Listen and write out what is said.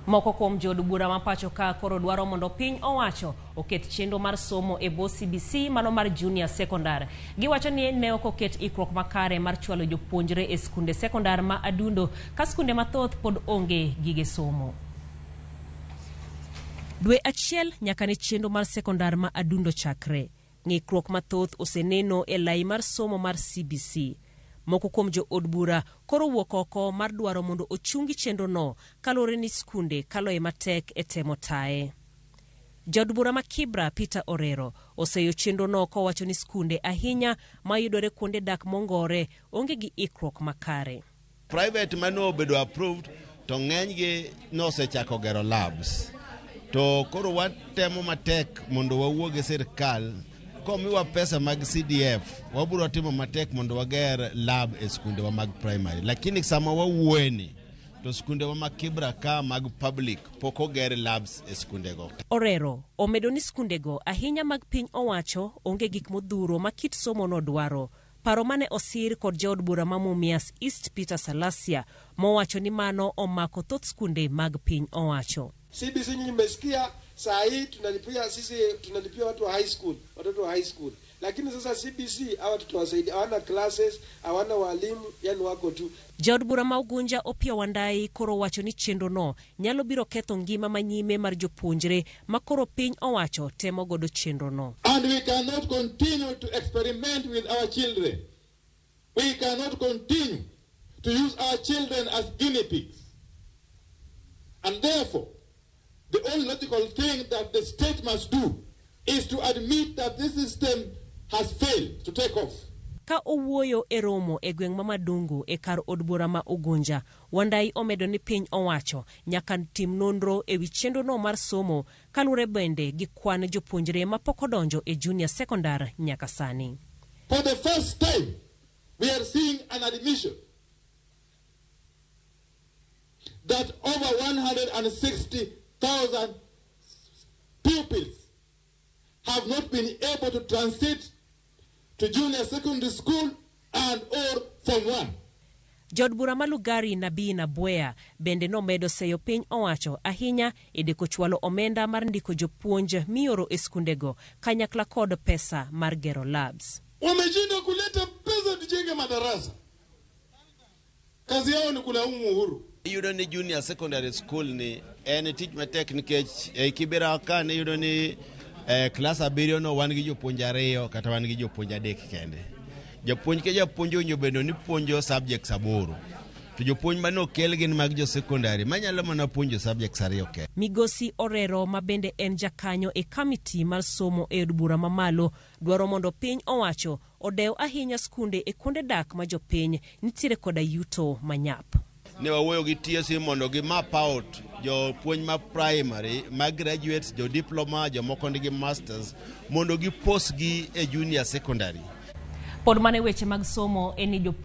Moko kuom Jood bura ma pacho ka koro dwaro mondo piny owacho oket chenro mar somo e bo CBC mano mar junior secondary. Giwacho ni ne ok oket ikruok makare mar chwalo jopuonjre e skunde sekondar ma adundo ka skunde mathoth pod onge gige somo. Dwe achiel nyaka ne chenro mar sekondar ma adundo chakre. Ng'ikruok mathoth oseneno e lai mar somo mar CBC. Moko kuom Jood bura koro wuok oko mar dwaro mondo ochungi chenro no kalore ni skunde kaloe matek e temo tae. Jood bura ma Kibra Peter Orero oseyo chenro no kowacho ni skunde ahinya mayudore kuonde dak mongore onge gi ikruok makare. Private mano obedo approved to ng'enygi nosechako gero labs. To koro watemo matek mondo wawuog e sirkal. Komiwa pesa mag CDF, waburo timo matek mondo wager lab e skunde wa mag primary. Lakini sama wawueni, to skunde wa mag Kibra ka mag public poko ger labs e skunde go. Orero omedo ni skunde go ahinya mag piny owacho onge gik modhuro ma kit somo no dwaro. Paro mane osir kod Jood bura ma Mumias East Peter Salasia mowacho ni mano omako thoth skunde mag piny owacho. CBC nyinyi mmesikia saa hii tunalipia watu wa high school, watoto wa high school. Lakini sasa CBC hawa tutawasaidia, hawana classes, hawana walimu, yani wako tu. Jood bura ma Ugunja Opia Wandai koro wacho ni chenro no nyalo biro ketho ngima manyime mar jopuonjre ma koro piny owacho temo godo chenro no. And we cannot continue to experiment with our children. We cannot continue to use our children as guinea pigs. And therefore, the only logical thing that the state must do is to admit that this system has failed to take off. Ka owuoyo e romo e gweng' ma Madungu e kar od bura ma Ugunja, Wandai omedo ni piny owacho nyaka tim nonro e wi chenro no mar somo kalure bende gi kwan jopuonjre ma pok odonjo e junior secondary nyaka sani. For the first time, we are seeing an admission that over 160,000 pupils have not been able to transit to junior secondary school and or Form 1. Jood bura ma Lugari Nabii na Bwea bende nomedo seyo piny owacho ahinya e deko chwalo omenda mar ndiko jopuonj mioro e skundego kanyakla kod pesa mar gero labs. Wameshindwa kuleta pesa tujenge madarasa. Kazi yao ni kulaumu Uhuru. Yudo ni junior secondary school ni tich matek nikech Kibera ka ne yudo ni class 7 no wan gi jopuonj 2 kata wan gi jopuonj 3 kende. Jopuonj ke japuonjo nyobendo ni puonjo subjects 8. To jopuonj mano kel gin mag jo secondary manyalo mana puonjo subjects 2 kende. Migosi Orero mabende en jakanyo e committee mar somo e od bura mamalo dwaro mondo piny owacho odew ahinya skunde e kuonde dak ma jopiny nitiere koda yuto manyap. Ne wawuoyo gi TSC mondo gi map out jopuonj ma primary, ma graduates, jo diploma, jo moko nigi masters mondo gi post gi e junior secondary. Pod mane weche mag somo eni